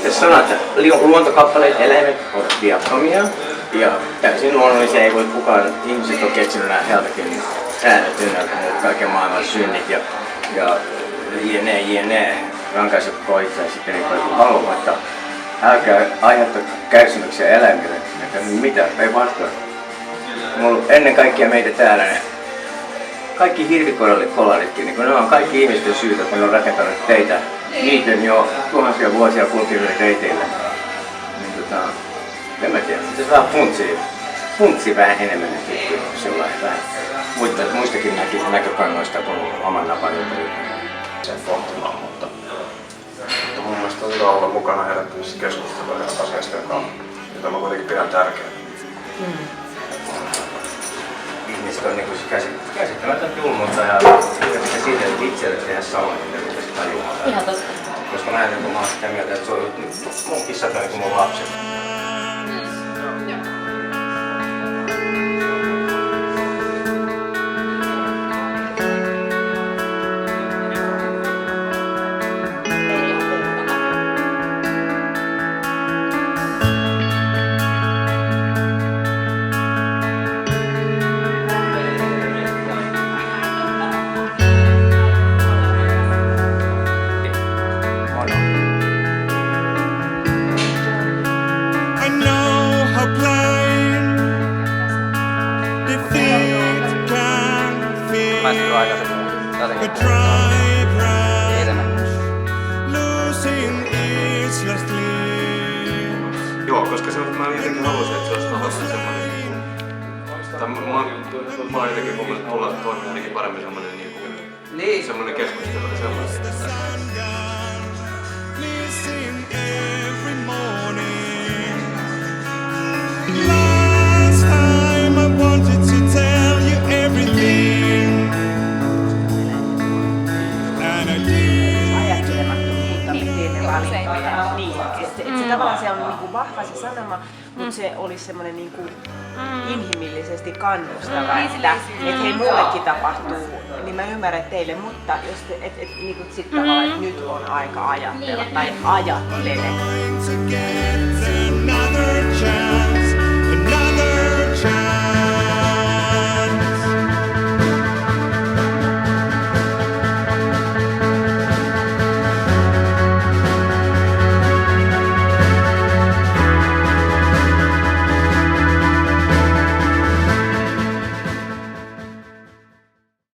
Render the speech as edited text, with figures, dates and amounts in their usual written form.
Jos sanoo, että luontokappaleet, eläimet ovat viattomia ja täysin luonnollisia, ei voi kukaan ihmiset ole keksinyt nämä helvetin äänet ynnä kaiken maailman synnit ja jne. Rankaisetko itseään sitten niin paljon kuin haluaa, mutta älkää aiheuttako kärsimyksiä eläimille, että mitä, ei vastaan. Ennen kaikkea meitä täällä ne kaikki hirvikolaritkin, niin ne on kaikki ihmisten syytä, että ne on rakentanut teitä. Niiden jo tuhansia vuosia kulkeville reiteille. Niin en mä tiedä, pitäisi vähän funtsia vähän enemmän sellainen vähän muistakin näkökannoista kuin oman napan ympäri. Sen pohtimaan, mutta mun mielestä on hyvä olla mukana herättämässä keskustelua asiasta, jota mä kuitenkin pidän tärkeänä. Ihmiset on niin käsittämätön julmuutta ja siitä, että itselle tehdä samoin, mitä pitäisi tajuaa. Ihan totta. Koska mä oon sitä mieltä, että se on mun kissat on niin kuin mun lapset. Joo, koska mä jotenkin haluaisin, että se olisi tavallaan semmoinen... Mä oon jotenkin huomannut tulla toimia jotenkin paremmin semmoinen semmoinen keskustelu ja semmoinen. Tavallaan se on niinku vahva se sanoma, mutta se olisi semmoinen niinku inhimillisesti kannustava, että hei mullekin tapahtuu, niin mä ymmärrän teille, mutta jos niinku sit tavallaan, että nyt on aika ajatella tai ajattele.